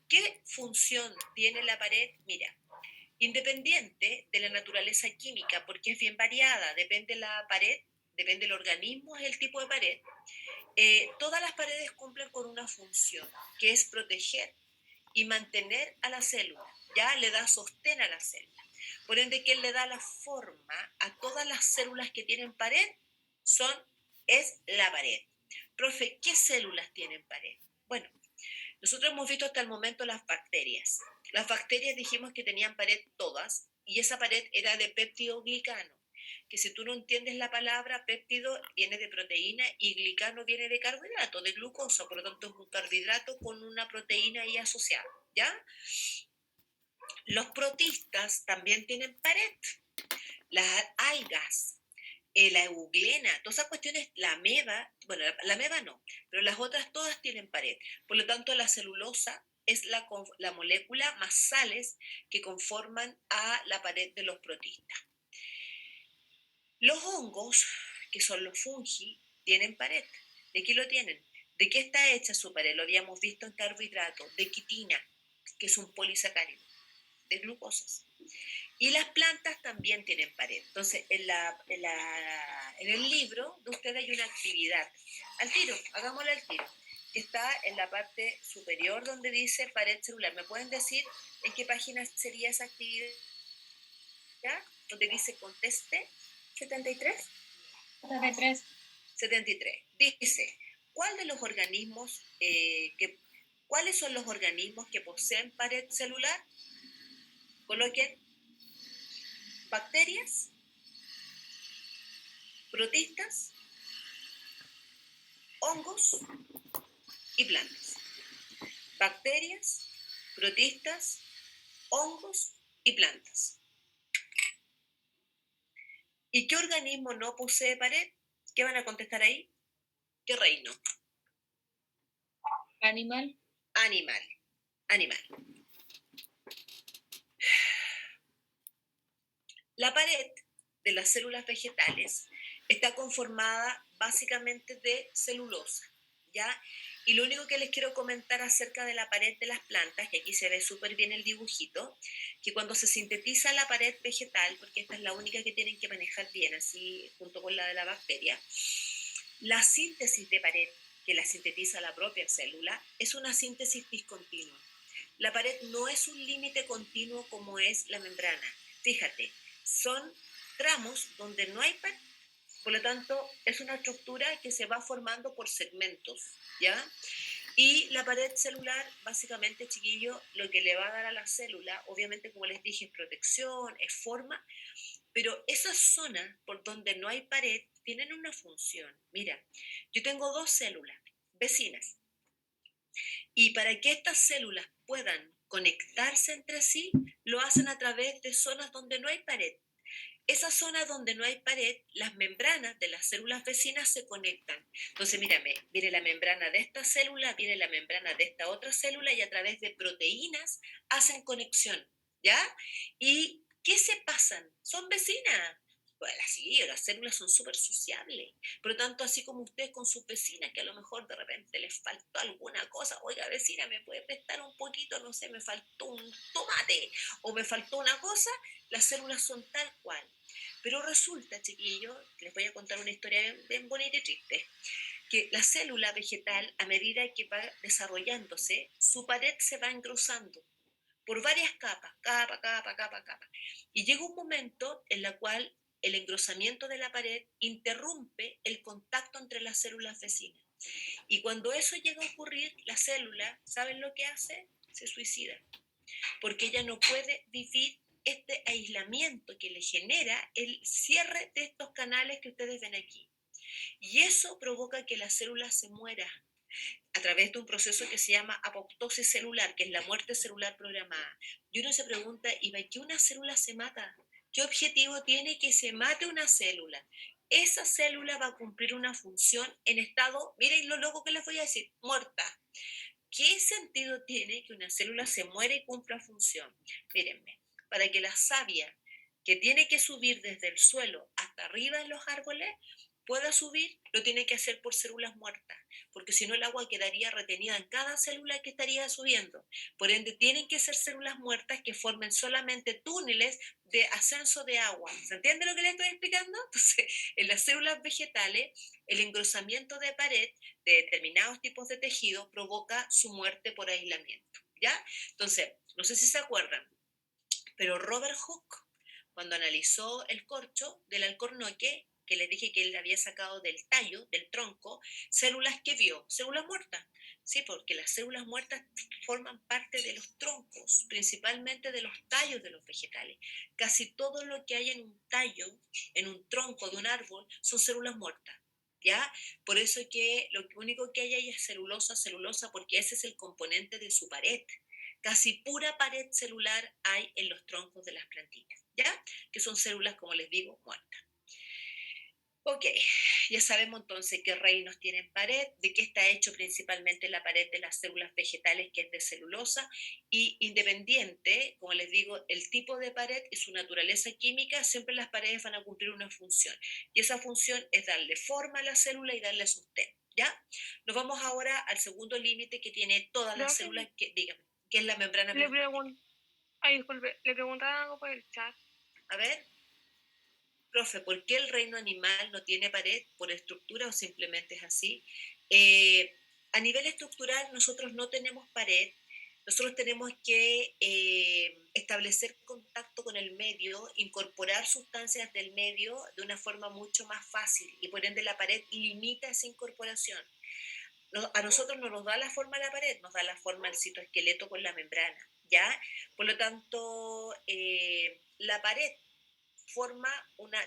¿Qué función tiene la pared? Mira, independiente de la naturaleza química, porque es bien variada, depende la pared, depende del organismo, es el tipo de pared. Todas las paredes cumplen con una función, que es proteger y mantener a la célula, ya le da sostén a la célula. Por ende, ¿quién le da la forma a todas las células que tienen pared? Es la pared. Profe, ¿qué células tienen pared? Bueno, nosotros hemos visto hasta el momento las bacterias. Las bacterias dijimos que tenían pared todas y esa pared era de péptido-glicano, que si tú no entiendes la palabra, péptido viene de proteína y glicano viene de carbohidrato, de glucosa, por lo tanto es un carbohidrato con una proteína ahí asociada, ¿ya? Los protistas también tienen pared. Las algas, la euglena, todas esas cuestiones, la ameba, bueno, la ameba no, pero las otras todas tienen pared. Por lo tanto, la celulosa es la molécula más sales que conforman a la pared de los protistas. Los hongos, que son los fungi, tienen pared. ¿De qué lo tienen? ¿De qué está hecha su pared? Lo habíamos visto en carbohidratos, de quitina, que es un polisacárido, de glucosas. Y las plantas también tienen pared. Entonces, en el libro de ustedes hay una actividad. Al tiro, hagámosla al tiro. Que está en la parte superior donde dice pared celular. ¿Me pueden decir en qué página sería esa actividad? Donde dice conteste. 73. 73. 73. Dice, ¿cuáles son los organismos que poseen pared celular? Coloquen bacterias, protistas, hongos y plantas. Bacterias, protistas, hongos y plantas. ¿Y qué organismo no posee pared? ¿Qué van a contestar ahí? ¿Qué reino? Animal. Animal. Animal. La pared de las células vegetales está conformada básicamente de celulosa, ¿ya? Y lo único que les quiero comentar acerca de la pared de las plantas, que aquí se ve súper bien el dibujito, que cuando se sintetiza la pared vegetal, porque esta es la única que tienen que manejar bien, así junto con la de la bacteria, la síntesis de pared, que la sintetiza la propia célula, es una síntesis discontinua. La pared no es un límite continuo como es la membrana. Fíjate, son tramos donde no hay pared. Por lo tanto, es una estructura que se va formando por segmentos, ¿ya? Y la pared celular, básicamente, chiquillo, lo que le va a dar a la célula, obviamente, como les dije, es protección, es forma, pero esas zonas por donde no hay pared tienen una función. Mira, yo tengo dos células vecinas y para que estas células puedan conectarse entre sí, lo hacen a través de zonas donde no hay pared. Esas zonas donde no hay pared, las membranas de las células vecinas se conectan. Entonces, mírame, viene la membrana de esta célula, viene la membrana de esta otra célula y a través de proteínas hacen conexión, ¿ya? ¿Y qué se pasan? Son vecinas. Bueno, sí, las células son súper sociables. Por lo tanto, así como ustedes con sus vecinas, que a lo mejor de repente les faltó alguna cosa, oiga, vecina, ¿me puede prestar un poquito? No sé, me faltó un tomate o me faltó una cosa, las células son tal cual. Pero resulta, chiquillos, les voy a contar una historia bien bonita y triste, que la célula vegetal, a medida que va desarrollándose, su pared se va engrosando por varias capas, capa. Y llega un momento en el cual el engrosamiento de la pared interrumpe el contacto entre las células vecinas. Y cuando eso llega a ocurrir, la célula, ¿saben lo que hace? Se suicida, porque ella no puede vivir este aislamiento que le genera el cierre de estos canales que ustedes ven aquí. Y eso provoca que la célula se muera a través de un proceso que se llama apoptosis celular, que es la muerte celular programada. Y uno se pregunta, ¿y para qué una célula se mata? ¿Qué objetivo tiene que se mate una célula? Esa célula va a cumplir una función en estado, miren lo loco que les voy a decir, muerta. ¿Qué sentido tiene que una célula se muera y cumpla función? Mírenme, para que la savia que tiene que subir desde el suelo hasta arriba en los árboles pueda subir, lo tiene que hacer por células muertas, porque si no el agua quedaría retenida en cada célula que estaría subiendo. Por ende, tienen que ser células muertas que formen solamente túneles de ascenso de agua. ¿Se entiende lo que le estoy explicando? Entonces, en las células vegetales, el engrosamiento de pared de determinados tipos de tejido provoca su muerte por aislamiento. ¿Ya? Entonces, no sé si se acuerdan, pero Robert Hooke, cuando analizó el corcho del alcornoque, que les dije que él había sacado del tallo, del tronco, células que vio, células muertas. Sí, porque las células muertas forman parte de los troncos, principalmente de los tallos de los vegetales. Casi todo lo que hay en un tallo, en un tronco de un árbol, son células muertas. ¿Ya? Por eso es que lo único que hay ahí es celulosa, celulosa, porque ese es el componente de su pared. Casi pura pared celular hay en los troncos de las plantitas, ¿ya? Que son células, como les digo, muertas. Ok, ya sabemos entonces qué reinos tienen pared, de qué está hecho principalmente la pared de las células vegetales, que es de celulosa, y independiente, como les digo, el tipo de pared y su naturaleza química, siempre las paredes van a cumplir una función. Y esa función es darle forma a la célula y darle sostén, ¿ya? Nos vamos ahora al segundo límite que tiene todas las células, que, dígame, que es la membrana Le plasmática. pregun Ay, disculpe, le preguntaba algo por el chat. A ver, profe, ¿por qué el reino animal no tiene pared? ¿Por estructura o simplemente es así? A nivel estructural nosotros no tenemos pared, nosotros tenemos que establecer contacto con el medio, incorporar sustancias del medio de una forma mucho más fácil y por ende la pared limita esa incorporación. No, a nosotros no nos da la forma la pared, nos da la forma el citoesqueleto con la membrana, ¿ya? Por lo tanto, la pared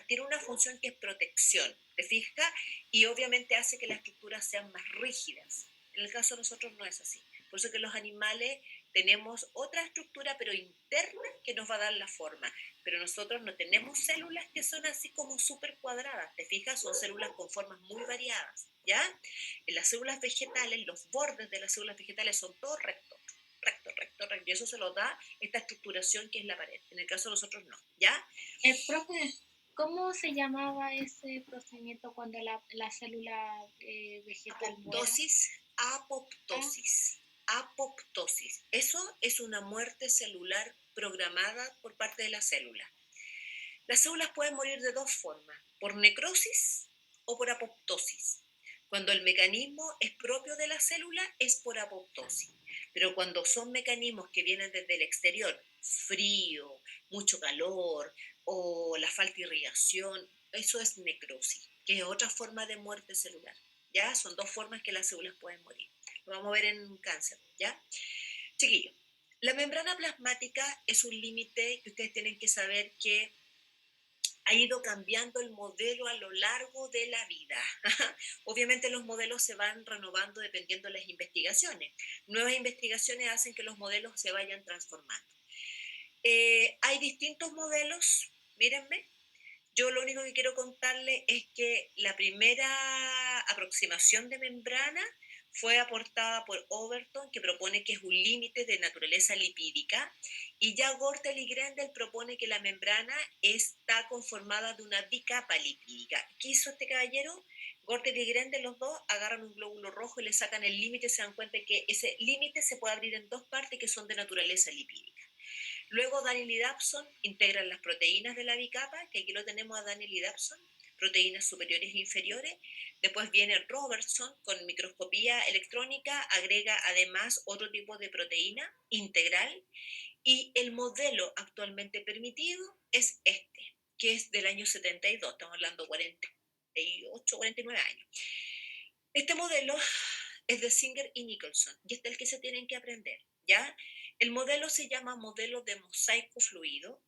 tiene una función que es protección, ¿te fijas? Y obviamente hace que las estructuras sean más rígidas. En el caso de nosotros no es así. Por eso que los animales tenemos otra estructura, pero interna, que nos va a dar la forma. Pero nosotros no tenemos células que son así como súper cuadradas, ¿te fijas? Son células con formas muy variadas, ¿ya? En las células vegetales, los bordes de las células vegetales son todos rectos, recto, recto, recto, y eso se lo da esta estructuración que es la pared. En el caso de nosotros no, ¿ya? Profe, ¿cómo se llamaba ese procedimiento cuando la célula vegetal muere? Apoptosis, Ah, apoptosis, apoptosis. Eso es una muerte celular programada por parte de la célula. Las células pueden morir de dos formas, por necrosis o por apoptosis. Cuando el mecanismo es propio de la célula es por apoptosis, pero cuando son mecanismos que vienen desde el exterior, frío, mucho calor o la falta de irrigación, eso es necrosis, que es otra forma de muerte celular. ¿Ya? Son dos formas que las células pueden morir. Lo vamos a ver en un cáncer, ¿ya? Chiquillo, la membrana plasmática es un límite que ustedes tienen que saber que ha ido cambiando el modelo a lo largo de la vida. Obviamente los modelos se van renovando dependiendo de las investigaciones. Nuevas investigaciones hacen que los modelos se vayan transformando. Hay distintos modelos, mírenme. Yo lo único que quiero contarles es que la primera aproximación de membrana fue aportada por Overton, que propone que es un límite de naturaleza lipídica, y ya Gortel y Grendel propone que la membrana está conformada de una bicapa lipídica. ¿Qué hizo este caballero? Gortel y Grendel, los dos, agarran un glóbulo rojo y le sacan el límite, se dan cuenta que ese límite se puede abrir en dos partes que son de naturaleza lipídica. Luego Daniel y Dawson integran las proteínas de la bicapa, que aquí lo tenemos a Daniel y Dawson, proteínas superiores e inferiores. Después viene Robertson con microscopía electrónica, agrega además otro tipo de proteína integral. Y el modelo actualmente permitido es este, que es del año 72, estamos hablando de 48, 49 años. Este modelo es de Singer y Nicholson, y este es el que se tienen que aprender, ¿ya? El modelo se llama modelo de mosaico fluido,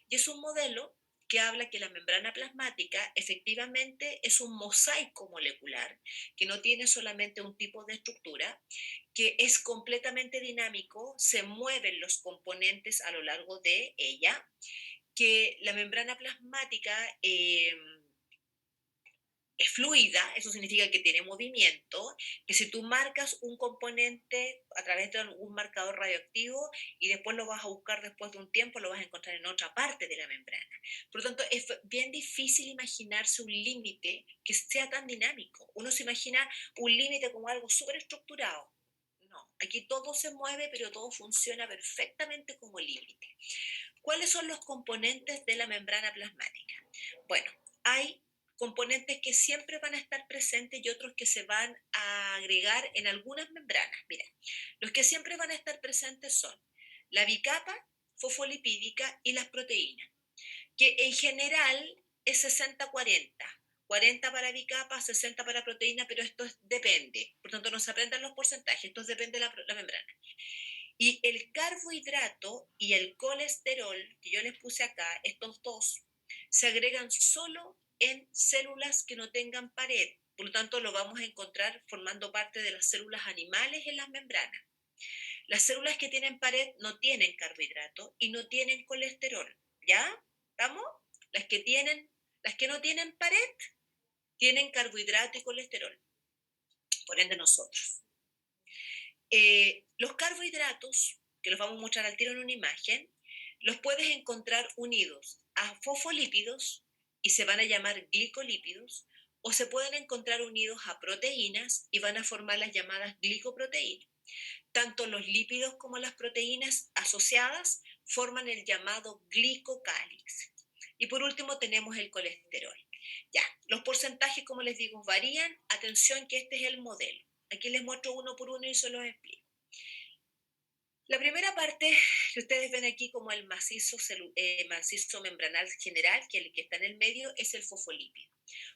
y es un modelo que habla que la membrana plasmática efectivamente es un mosaico molecular, que no tiene solamente un tipo de estructura, que es completamente dinámico, se mueven los componentes a lo largo de ella, que la membrana plasmática es fluida, eso significa que tiene movimiento, que si tú marcas un componente a través de un marcador radioactivo y después lo vas a buscar después de un tiempo, lo vas a encontrar en otra parte de la membrana. Por lo tanto, es bien difícil imaginarse un límite que sea tan dinámico. Uno se imagina un límite como algo súper estructurado. No, aquí todo se mueve, pero todo funciona perfectamente como límite. ¿Cuáles son los componentes de la membrana plasmática? Bueno, hay componentes que siempre van a estar presentes y otros que se van a agregar en algunas membranas. Mira, los que siempre van a estar presentes son la bicapa fosfolipídica y las proteínas, que en general es 60-40. 40 para bicapa, 60 para proteína, pero esto depende. Por tanto, no se aprendan los porcentajes, esto depende de la membrana. Y el carbohidrato y el colesterol, que yo les puse acá, estos dos, se agregan solo en células que no tengan pared. Por lo tanto, lo vamos a encontrar formando parte de las células animales en las membranas. Las células que tienen pared no tienen carbohidrato y no tienen colesterol. ¿Ya? ¿Estamos? Las que no tienen pared tienen carbohidrato y colesterol. Por ende, nosotros. Los carbohidratos, que los vamos a mostrar al tiro en una imagen, los puedes encontrar unidos a fosfolípidos y se van a llamar glicolípidos, o se pueden encontrar unidos a proteínas y van a formar las llamadas glicoproteínas. Tanto los lípidos como las proteínas asociadas forman el llamado glicocálix. Y por último tenemos el colesterol. Ya, los porcentajes, como les digo, varían. Atención que este es el modelo. Aquí les muestro uno por uno y se los explico. La primera parte que ustedes ven aquí como el macizo membranal general, que el que está en el medio es el fosfolípido.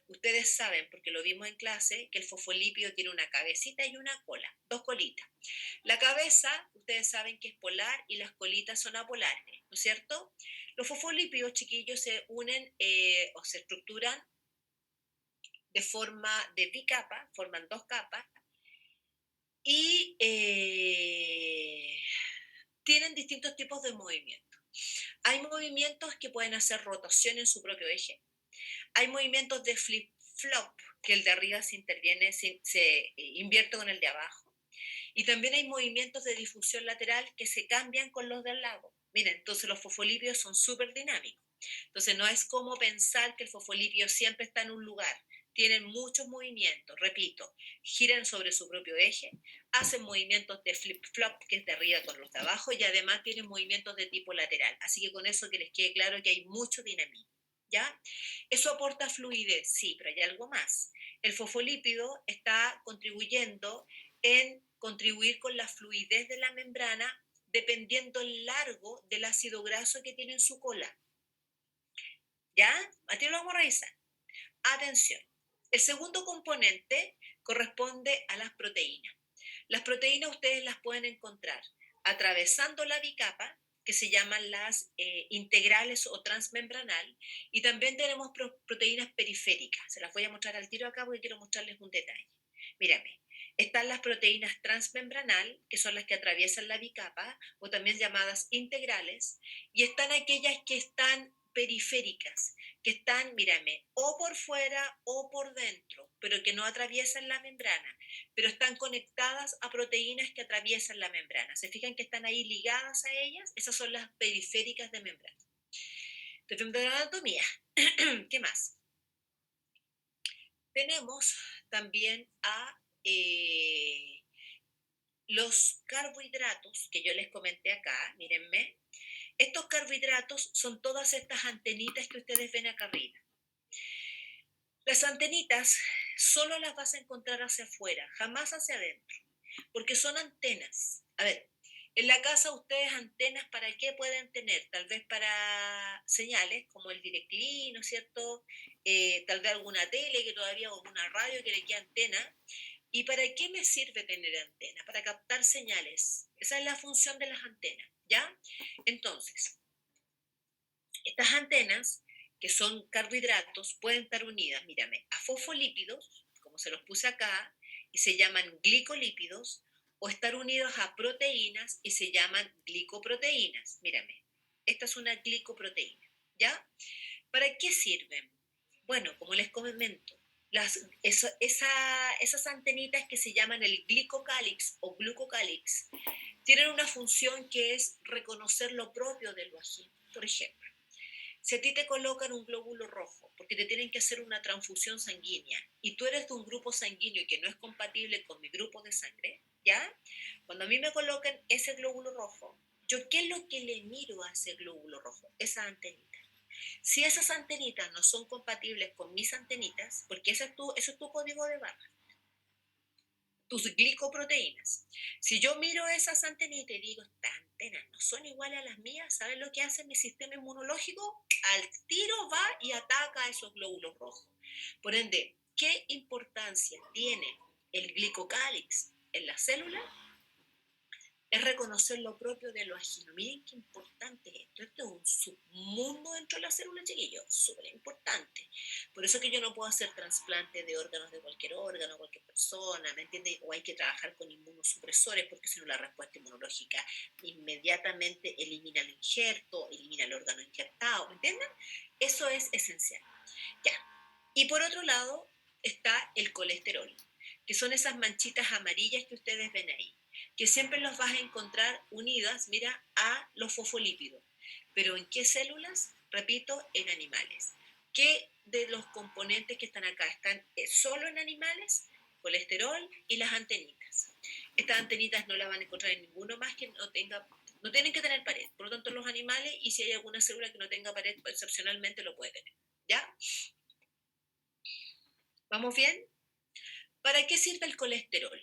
Ustedes saben, porque lo vimos en clase, que el fosfolípido tiene una cabecita y una cola, dos colitas. La cabeza, ustedes saben que es polar y las colitas son apolares, ¿no es cierto? Los fosfolípidos, chiquillos, se unen o se estructuran de forma de bicapa, forman dos capas, y tienen distintos tipos de movimientos. Hay movimientos que pueden hacer rotación en su propio eje. Hay movimientos de flip-flop, que el de arriba se interviene, se invierte con el de abajo. Y también hay movimientos de difusión lateral que se cambian con los del lado. Miren, entonces los fosfolípidos son súper dinámicos. Entonces no es como pensar que el fosfolípido siempre está en un lugar. Tienen muchos movimientos, repito, giran sobre su propio eje, hacen movimientos de flip-flop, que es de arriba con los de abajo, y además tienen movimientos de tipo lateral. Así que con eso que les quede claro que hay mucho dinamismo. ¿Ya? ¿Eso aporta fluidez? Sí, pero hay algo más. El fosfolípido está contribuyendo en contribuir con la fluidez de la membrana dependiendo el largo del ácido graso que tiene en su cola. ¿Ya? Aquí lo vamos a revisar. Atención. El segundo componente corresponde a las proteínas. Las proteínas ustedes las pueden encontrar atravesando la bicapa, que se llaman las integrales o transmembranal, y también tenemos proteínas periféricas. Se las voy a mostrar al tiro acá porque quiero mostrarles un detalle. Mírame, están las proteínas transmembranal, que son las que atraviesan la bicapa, o también llamadas integrales, y están aquellas que están periféricas, que están, mírame, o por fuera o por dentro, pero que no atraviesan la membrana, pero están conectadas a proteínas que atraviesan la membrana. ¿Se fijan que están ahí ligadas a ellas? Esas son las periféricas de membrana. Entonces, de la anatomía, ¿qué más? Tenemos también a los carbohidratos, que yo les comenté acá, mírenme. Estos carbohidratos son todas estas antenitas que ustedes ven acá arriba. Las antenitas solo las vas a encontrar hacia afuera, jamás hacia adentro, porque son antenas. A ver, en la casa ustedes antenas, ¿para qué pueden tener? Tal vez para señales, como el DirectLink, ¿no es cierto? Tal vez alguna tele que todavía, o alguna radio que le quede antena. ¿Y para qué me sirve tener antena? Para captar señales. Esa es la función de las antenas, ¿ya? Entonces, estas antenas, que son carbohidratos, pueden estar unidas, mírame, a fosfolípidos, como se los puse acá, y se llaman glicolípidos, o estar unidos a proteínas y se llaman glicoproteínas. Mírame, esta es una glicoproteína, ¿ya? ¿Para qué sirven? Bueno, como les comento, Esas antenitas que se llaman el glicocálix o glucocálix tienen una función que es reconocer lo propio del vagina. Por ejemplo, si a ti te colocan un glóbulo rojo porque te tienen que hacer una transfusión sanguínea y tú eres de un grupo sanguíneo que no es compatible con mi grupo de sangre, ¿ya? Cuando a mí me colocan ese glóbulo rojo, ¿yo qué es lo que le miro a ese glóbulo rojo? Esa antenita. Si esas antenitas no son compatibles con mis antenitas, porque eso es tu código de barra, tus glicoproteínas. Si yo miro esas antenitas y digo, estas antenas no son iguales a las mías, ¿sabes lo que hace mi sistema inmunológico? Al tiro va y ataca a esos glóbulos rojos. Por ende, ¿qué importancia tiene el glicocálix en la célula? Es reconocer lo propio de lo ajeno. Miren qué importante es esto. Esto es un submundo dentro de la célula, chiquillos, súper importante. Por eso que yo no puedo hacer trasplante de órganos de cualquier órgano, cualquier persona, ¿me entiendes? O hay que trabajar con inmunosupresores porque si no la respuesta inmunológica inmediatamente elimina el injerto, elimina el órgano injertado, ¿me entienden? Eso es esencial. Ya. Y por otro lado está el colesterol, que son esas manchitas amarillas que ustedes ven ahí, que siempre los vas a encontrar unidas, mira, a los fosfolípidos. ¿Pero en qué células? Repito, en animales. ¿Qué de los componentes que están acá están solo en animales? Colesterol y las antenitas. Estas antenitas no las van a encontrar en ninguno más que no tienen que tener pared. Por lo tanto, los animales, y si hay alguna célula que no tenga pared, excepcionalmente lo puede tener. ¿Ya? ¿Vamos bien? ¿Para qué sirve el colesterol?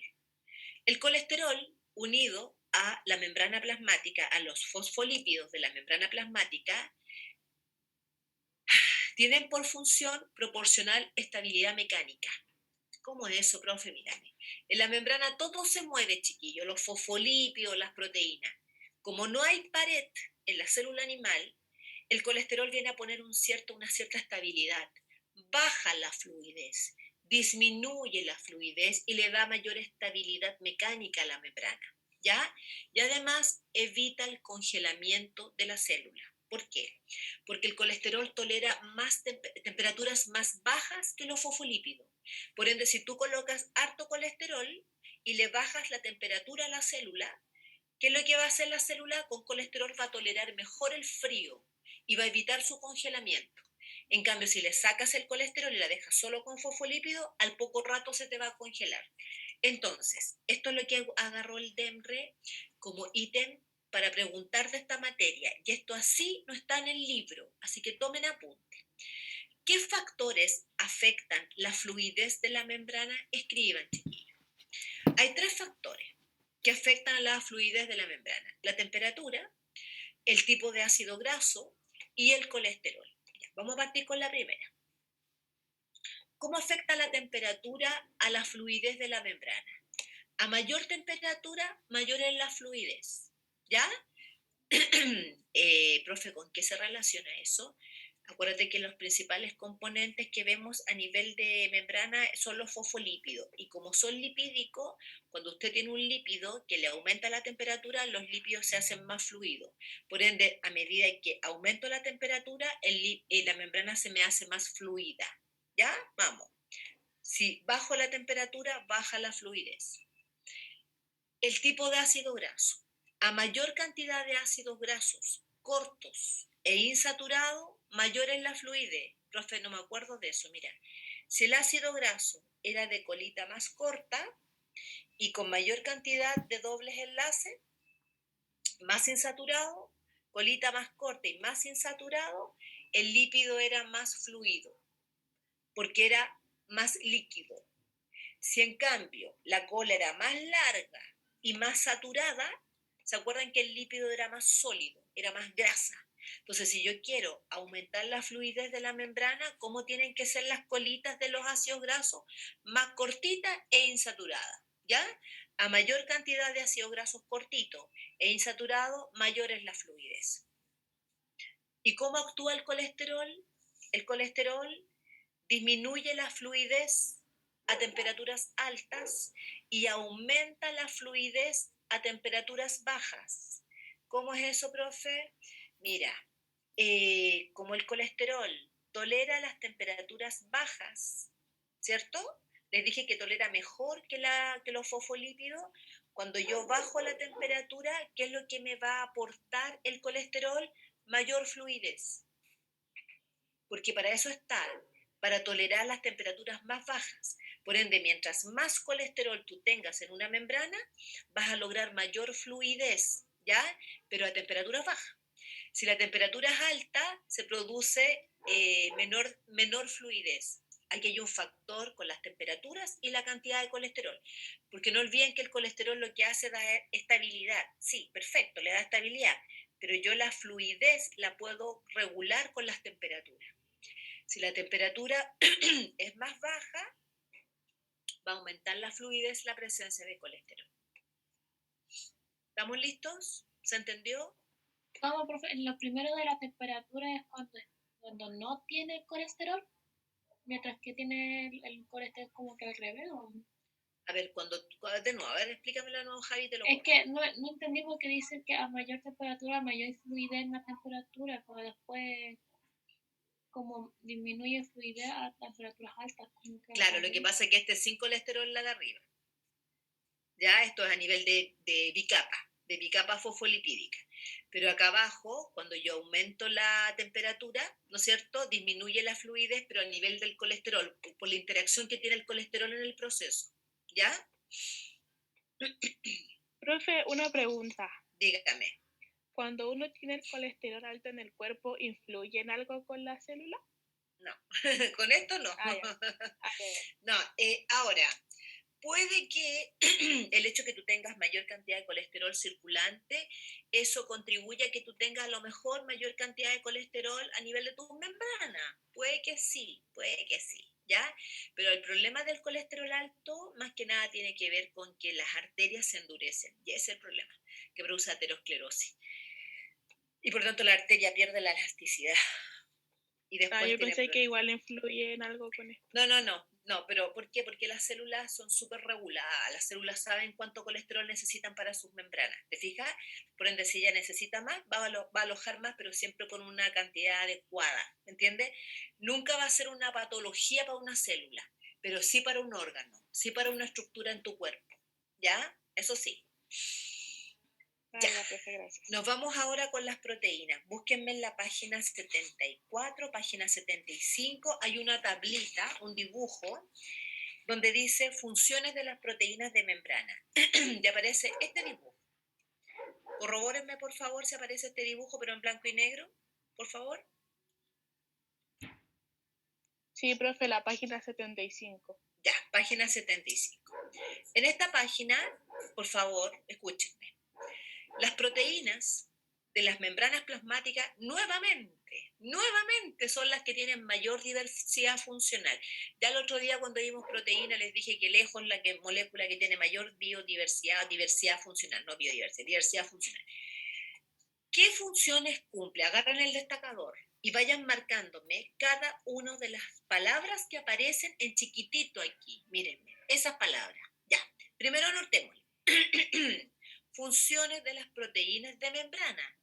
El colesterol, unido a la membrana plasmática, a los fosfolípidos de la membrana plasmática, tienen por función proporcionar estabilidad mecánica. ¿Cómo es eso, profe? Mírame. En la membrana todo se mueve, chiquillo, los fosfolípidos, las proteínas. Como no hay pared en la célula animal, el colesterol viene a poner una cierta estabilidad, baja la fluidez, disminuye la fluidez y le da mayor estabilidad mecánica a la membrana, ¿ya? Y además evita el congelamiento de la célula. ¿Por qué? Porque el colesterol tolera temperaturas más bajas que los fosfolípidos. Por ende, si tú colocas harto colesterol y le bajas la temperatura a la célula, ¿qué es lo que va a hacer la célula? Con colesterol va a tolerar mejor el frío y va a evitar su congelamiento. En cambio, si le sacas el colesterol y la dejas solo con fosfolípido, al poco rato se te va a congelar. Entonces, esto es lo que agarró el DEMRE como ítem para preguntar de esta materia. Y esto así no está en el libro, así que tomen apunte. ¿Qué factores afectan la fluidez de la membrana? Escriban, chiquillos. Hay 3 factores que afectan la fluidez de la membrana: la temperatura, el tipo de ácido graso y el colesterol. Vamos a partir con la primera. ¿Cómo afecta la temperatura a la fluidez de la membrana? A mayor temperatura, mayor es la fluidez. ¿Ya? Profe, ¿con qué se relaciona eso? Acuérdate que los principales componentes que vemos a nivel de membrana son los fosfolípidos. Y como son lipídicos, cuando usted tiene un lípido que le aumenta la temperatura, los lípidos se hacen más fluidos. Por ende, a medida que aumento la temperatura, la membrana se me hace más fluida. ¿Ya? Vamos. Si bajo la temperatura, baja la fluidez. El tipo de ácido graso. A mayor cantidad de ácidos grasos cortos e insaturados, mayor es la fluidez. Profe, no me acuerdo de eso. Mira, si el ácido graso era de colita más corta y con mayor cantidad de dobles enlaces, más insaturado, colita más corta y más insaturado, el lípido era más fluido, porque era más líquido. Si en cambio la cola era más larga y más saturada, ¿se acuerdan que el lípido era más sólido, era más grasa? Entonces, si yo quiero aumentar la fluidez de la membrana, ¿cómo tienen que ser las colitas de los ácidos grasos? Más cortitas e insaturadas, ¿ya? A mayor cantidad de ácidos grasos cortitos e insaturados, mayor es la fluidez. ¿Y cómo actúa el colesterol? El colesterol disminuye la fluidez a temperaturas altas y aumenta la fluidez a temperaturas bajas. ¿Cómo es eso, profe? Mira, como el colesterol tolera las temperaturas bajas, ¿cierto? Les dije que tolera mejor que los fosfolípidos. Cuando yo bajo la temperatura, ¿qué es lo que me va a aportar el colesterol? Mayor fluidez, porque para eso está, para tolerar las temperaturas más bajas. Por ende, mientras más colesterol tú tengas en una membrana, vas a lograr mayor fluidez, ¿ya? Pero a temperaturas bajas. Si la temperatura es alta, se produce menor fluidez. Aquí hay un factor con las temperaturas y la cantidad de colesterol. Porque no olviden que el colesterol lo que hace es dar estabilidad. Sí, perfecto, le da estabilidad. Pero yo la fluidez la puedo regular con las temperaturas. Si la temperatura es más baja, va a aumentar la fluidez, la presencia de colesterol. ¿Estamos listos? ¿Se entendió? Como, profe, lo primero de la temperatura es cuando no tiene colesterol, mientras que tiene el colesterol como que al revés. ¿O? A ver, de nuevo, a ver, explícamelo de nuevo, Javi, te lo Es que no entendí porque dice que a mayor temperatura, mayor fluidez en la temperatura, pero después como disminuye fluidez a temperaturas altas. Como que Claro, lo que pasa es que este es sin colesterol la de arriba. Ya, esto es a nivel de bicapa fosfolipídica. Pero acá abajo, cuando yo aumento la temperatura, ¿no es cierto?, disminuye la fluidez, pero a nivel del colesterol, por la interacción que tiene el colesterol en el proceso. ¿Ya? Profe, una pregunta. Dígame. Cuando uno tiene el colesterol alto en el cuerpo, ¿influye en algo con la célula? No, con esto no. No, ahora, puede que el hecho que tú tengas mayor cantidad de colesterol circulante, eso contribuya a que tú tengas a lo mejor mayor cantidad de colesterol a nivel de tu membrana. Puede que sí, ¿ya? Pero el problema del colesterol alto, más que nada, tiene que ver con que las arterias se endurecen. Y ese es el problema, que produce aterosclerosis. Y por tanto la arteria pierde la elasticidad. Y después yo pensé que igual influye en algo con esto. No, pero ¿por qué? Porque las células son súper reguladas, las células saben cuánto colesterol necesitan para sus membranas, ¿te fijas? Por ende, si ella necesita más, va a alojar más, pero siempre con una cantidad adecuada, ¿me entiendes? Nunca va a ser una patología para una célula, pero sí para un órgano, sí para una estructura en tu cuerpo, ¿ya? Eso sí. Ya. Gracias. Nos vamos ahora con las proteínas. Búsquenme en la página 74, página 75. Hay una tablita, un dibujo, donde dice funciones de las proteínas de membrana. Y aparece este dibujo. Corrobórenme, por favor, si aparece este dibujo, pero en blanco y negro, por favor. Sí, profe, la página 75. Ya, página 75. En esta página, por favor, escúchenme. Las proteínas de las membranas plasmáticas nuevamente son las que tienen mayor diversidad funcional. Ya el otro día cuando vimos proteína les dije que lejos la molécula que tiene mayor diversidad funcional, no biodiversidad, diversidad funcional. ¿Qué funciones cumple? Agarran el destacador y vayan marcándome cada una de las palabras que aparecen en chiquitito aquí. Mírenme, esas palabras. Ya, primero anotémoslo. Funciones de las proteínas de membrana.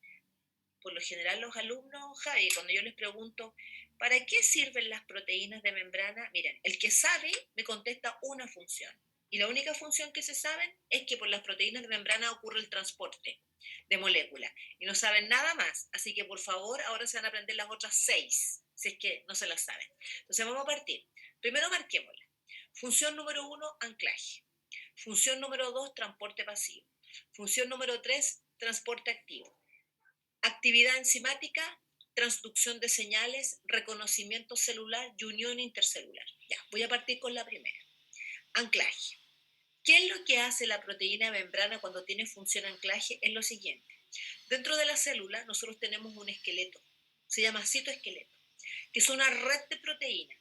Por lo general los alumnos, Javi, cuando yo les pregunto, ¿para qué sirven las proteínas de membrana? Miren, el que sabe me contesta una función. Y la única función que se saben es que por las proteínas de membrana ocurre el transporte de moléculas. Y no saben nada más. Así que por favor, ahora se van a aprender las otras 6, si es que no se las saben. Entonces vamos a partir. Primero marquémosla. Función número 1, anclaje. Función número 2, transporte pasivo. Función número 3, transporte activo. Actividad enzimática, transducción de señales, reconocimiento celular y unión intercelular. Ya, voy a partir con la primera. Anclaje. ¿Qué es lo que hace la proteína de membrana cuando tiene función anclaje? Es lo siguiente. Dentro de la célula nosotros tenemos un esqueleto, se llama citoesqueleto, que es una red de proteínas.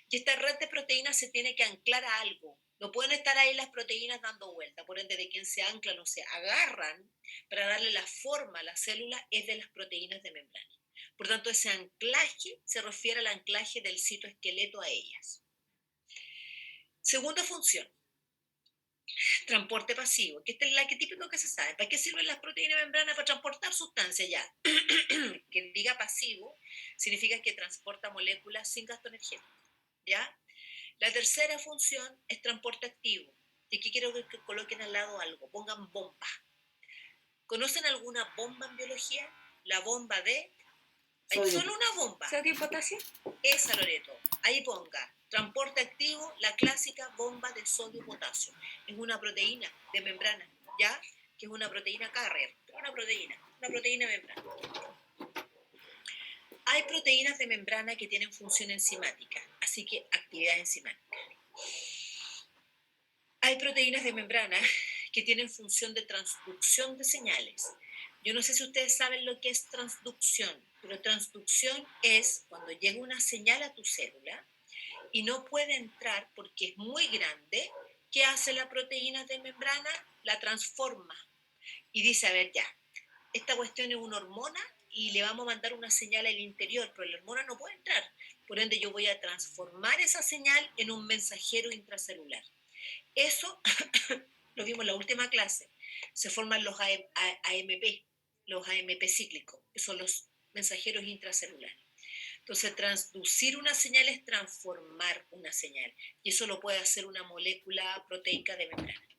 Y esta red de proteínas se tiene que anclar a algo. No pueden estar ahí las proteínas dando vuelta, por ende de quien se anclan o se agarran para darle la forma a la célula es de las proteínas de membrana. Por tanto, ese anclaje se refiere al anclaje del citoesqueleto a ellas. Segunda función, transporte pasivo, que esta es la que típico que se sabe. ¿Para qué sirven las proteínas de membrana? Para transportar sustancias ya. Que diga pasivo significa que transporta moléculas sin gasto energético, ¿ya? La tercera función es transporte activo. Y aquí quiero que coloquen al lado algo, pongan bomba. ¿Conocen alguna bomba en biología? La bomba de... Hay Sodio. solo una bomba. ¿Sodio y potasio? Esa, Loreto. Ahí ponga. Transporte activo, la clásica bomba de sodio y potasio. Es una proteína de membrana, ¿ya? Que es una proteína carrier. Una proteína de membrana. Hay proteínas de membrana que tienen función enzimática, así que actividad enzimática. Hay proteínas de membrana que tienen función de transducción de señales. Yo no sé si ustedes saben lo que es transducción, pero transducción es cuando llega una señal a tu célula y no puede entrar porque es muy grande. ¿Qué hace la proteína de membrana? La transforma y dice, a ver ya, esta cuestión es una hormona y le vamos a mandar una señal al interior, pero la hormona no puede entrar. Por ende, yo voy a transformar esa señal en un mensajero intracelular. Eso lo vimos en la última clase. Se forman los AMP, los AMP cíclicos, que son los mensajeros intracelulares. Entonces, transducir una señal es transformar una señal. Y eso lo puede hacer una molécula proteica de membrana.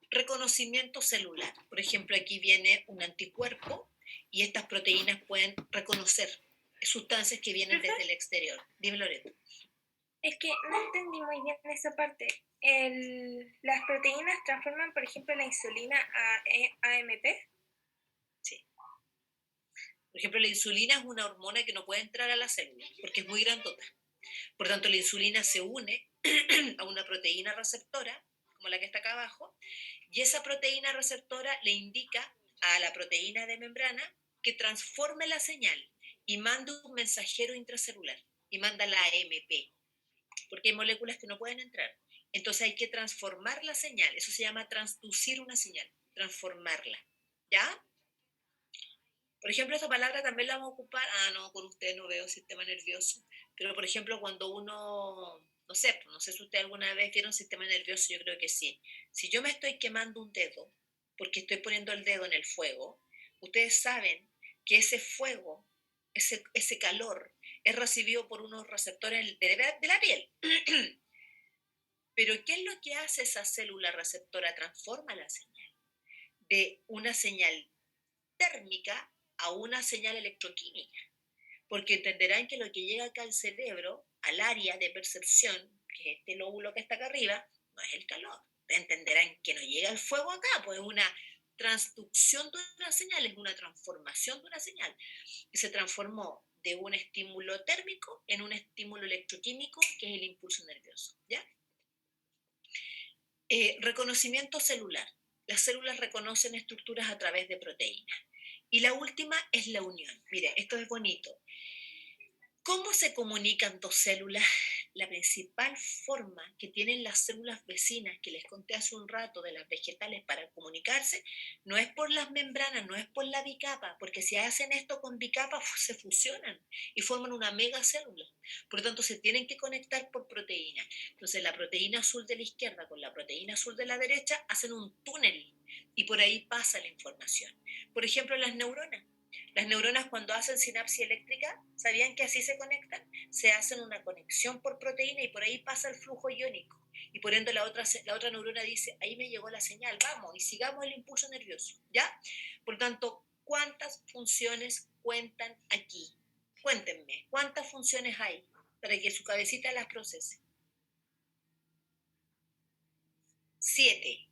Reconocimiento celular. Por ejemplo, aquí viene un anticuerpo y estas proteínas pueden reconocer sustancias que vienen desde el exterior. Dime, Loreto. Es que no entendí muy bien esa parte. Las proteínas transforman, por ejemplo, la insulina a AMP. Sí. Por ejemplo, la insulina es una hormona que no puede entrar a la célula porque es muy grandota. Por tanto, la insulina se une a una proteína receptora, como la que está acá abajo, y esa proteína receptora le indica a la proteína de membrana que transforme la señal y mande un mensajero intracelular y manda la AMP, porque hay moléculas que no pueden entrar. Entonces hay que transformar la señal, eso se llama transducir una señal, transformarla, ¿ya? Por ejemplo, esta palabra también la vamos a ocupar, no, con usted no veo sistema nervioso, pero por ejemplo cuando uno, no sé si ustedes alguna vez vieron sistema nervioso, yo creo que sí. Si yo me estoy quemando un dedo, porque estoy poniendo el dedo en el fuego, ustedes saben que ese fuego, ese calor, es recibido por unos receptores de la piel. Pero ¿qué es lo que hace esa célula receptora? Transforma la señal de una señal térmica a una señal electroquímica, porque entenderán que lo que llega acá al cerebro, al área de percepción, que es este lóbulo que está acá arriba, no es el calor. Entenderán que no llega el fuego acá, pues es una transducción de una señal, es una transformación de una señal, que se transformó de un estímulo térmico en un estímulo electroquímico, que es el impulso nervioso, ¿ya? Reconocimiento celular. Las células reconocen estructuras a través de proteínas. Y la última es la unión. Mire, esto es bonito. ¿Cómo se comunican dos células? La principal forma que tienen las células vecinas, que les conté hace un rato de las vegetales para comunicarse, no es por las membranas, no es por la bicapa, porque si hacen esto con bicapa se fusionan y forman una megacélula. Por lo tanto, se tienen que conectar por proteína. Entonces, la proteína azul de la izquierda con la proteína azul de la derecha hacen un túnel y por ahí pasa la información. Por ejemplo, las neuronas. Las neuronas cuando hacen sinapsis eléctrica, ¿sabían que así se conectan? Se hacen una conexión por proteína y por ahí pasa el flujo iónico. Y por ende la otra neurona dice, ahí me llegó la señal, vamos, y sigamos el impulso nervioso, ¿ya? Por tanto, ¿cuántas funciones cuentan aquí? Cuéntenme, ¿cuántas funciones hay para que su cabecita las procese? 7.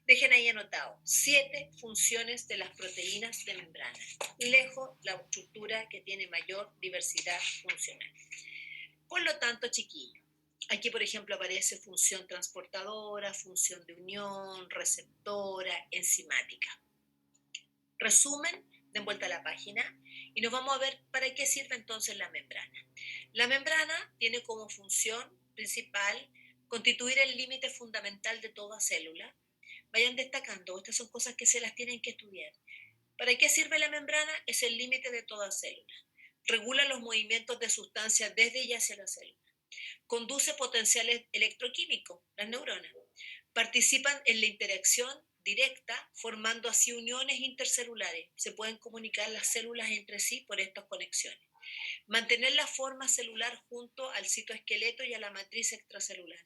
Dejen ahí anotado, 7 funciones de las proteínas de membrana. Lejos la estructura que tiene mayor diversidad funcional. Por lo tanto, chiquillos, aquí por ejemplo aparece función transportadora, función de unión, receptora, enzimática. Resumen, den vuelta a la página y nos vamos a ver para qué sirve entonces la membrana. La membrana tiene como función principal constituir el límite fundamental de toda célula. Vayan destacando, estas son cosas que se las tienen que estudiar. ¿Para qué sirve la membrana? Es el límite de toda célula. Regula los movimientos de sustancias desde y hacia la célula. Conduce potenciales electroquímicos, las neuronas. Participan en la interacción directa, formando así uniones intercelulares. Se pueden comunicar las células entre sí por estas conexiones. Mantener la forma celular junto al citoesqueleto y a la matriz extracelular.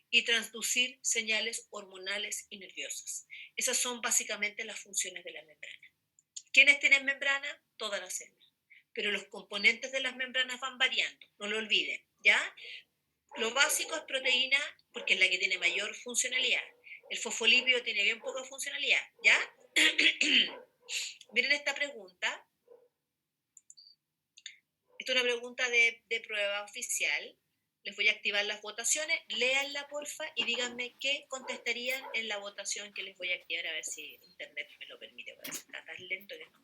Y transducir señales hormonales y nerviosas. Esas son básicamente las funciones de la membrana. ¿Quiénes tienen membrana? Todas las células. Pero los componentes de las membranas van variando, no lo olviden, ¿ya? Lo básico es proteína, porque es la que tiene mayor funcionalidad. El fosfolípido tiene bien poca funcionalidad, ¿ya? Miren esta pregunta. Esta es una pregunta de prueba oficial. Les voy a activar las votaciones. Léanla, porfa, y díganme qué contestarían en la votación que les voy a activar, a ver si internet me lo permite. Porque está tan lento que no.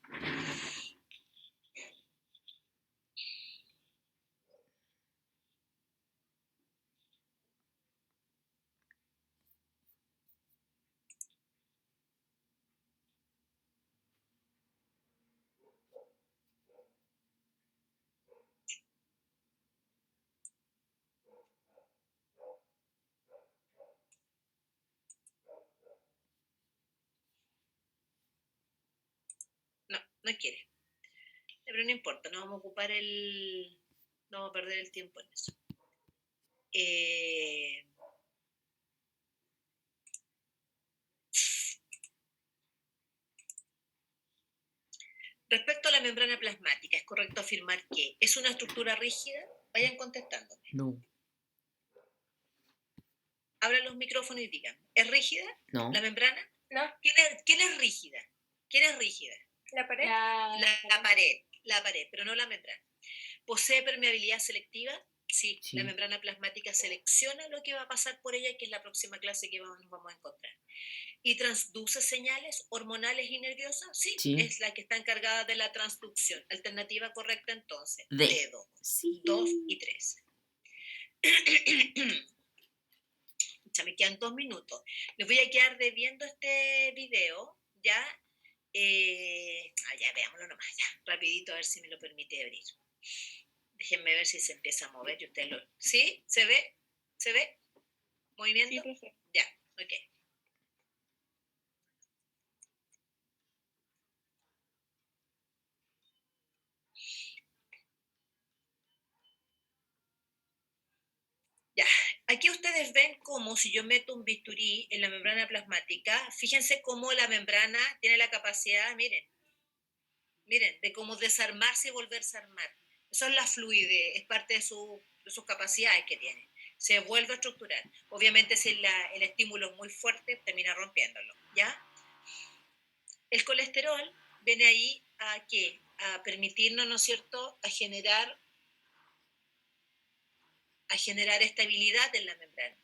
No quiere. Pero no importa, no vamos a ocupar no vamos a perder el tiempo en eso. Respecto a la membrana plasmática, ¿es correcto afirmar que es una estructura rígida? Vayan contestándome. No. Abran los micrófonos y digan, ¿es rígida No. la membrana? ¿No? ¿Quién es rígida? ¿Quién es rígida? ¿La pared? La pared, pero no la membrana. ¿Posee permeabilidad selectiva? Sí, Sí. la membrana plasmática selecciona lo que va a pasar por ella, que es la próxima clase que nos vamos a encontrar. ¿Y transduce señales hormonales y nerviosas? Sí, Sí. es la que está encargada de la transducción. Alternativa correcta entonces, D. dedo. Sí. 2 y 3. Ya me quedan 2 minutos. Les voy a quedar debiendo este video, ¿ya? Ya veámoslo nomás, ya. Rapidito, a ver si me lo permite abrir. Déjenme ver si se empieza a mover y ustedes lo... ¿Sí? ¿Se ve? ¿Se ve? ¿Movimiento? Sí, profe. Ya, ok. Ya, aquí ustedes ven cómo si yo meto un bisturí en la membrana plasmática, fíjense cómo la membrana tiene la capacidad, miren, de cómo desarmarse y volverse a armar. Eso es la fluidez, es parte de sus capacidades que tiene. Se vuelve a estructurar. Obviamente si el estímulo es muy fuerte, termina rompiéndolo, ¿ya? El colesterol viene ahí a ¿qué? A permitirnos, ¿no es cierto?, a generar estabilidad en la membrana.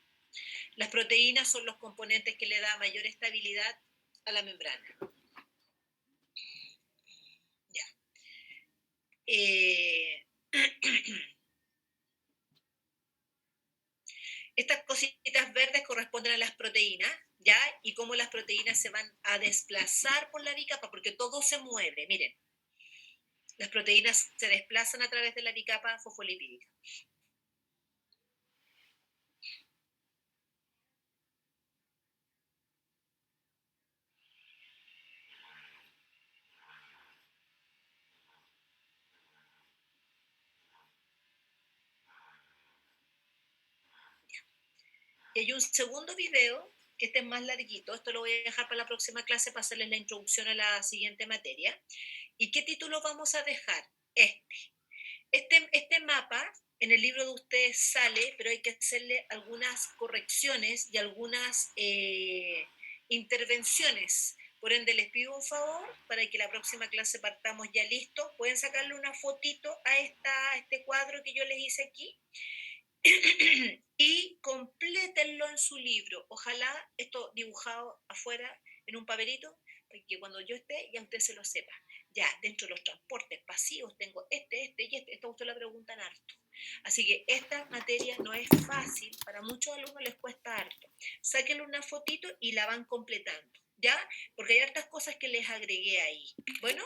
Las proteínas son los componentes que le dan mayor estabilidad a la membrana. Ya. Estas cositas verdes corresponden a las proteínas, ¿ya? Y cómo las proteínas se van a desplazar por la bicapa, porque todo se mueve, miren. Las proteínas se desplazan a través de la bicapa fosfolipídica. Y hay un segundo video, que este es más larguito, esto lo voy a dejar para la próxima clase para hacerles la introducción a la siguiente materia. ¿Y qué título vamos a dejar? Este mapa en el libro de ustedes sale, pero hay que hacerle algunas correcciones y algunas intervenciones. Por ende, les pido un favor para que la próxima clase partamos ya listos. Pueden sacarle una fotito a este cuadro que yo les hice aquí y complétenlo en su libro. Ojalá esto dibujado afuera en un papelito, para que cuando yo esté ya usted se lo sepa. Ya, dentro de los transportes pasivos tengo este y este. Esto a usted le preguntan harto. Así que esta materia no es fácil, para muchos alumnos les cuesta harto. Sáquenle una fotito y la van completando, ¿ya? Porque hay hartas cosas que les agregué ahí. Bueno,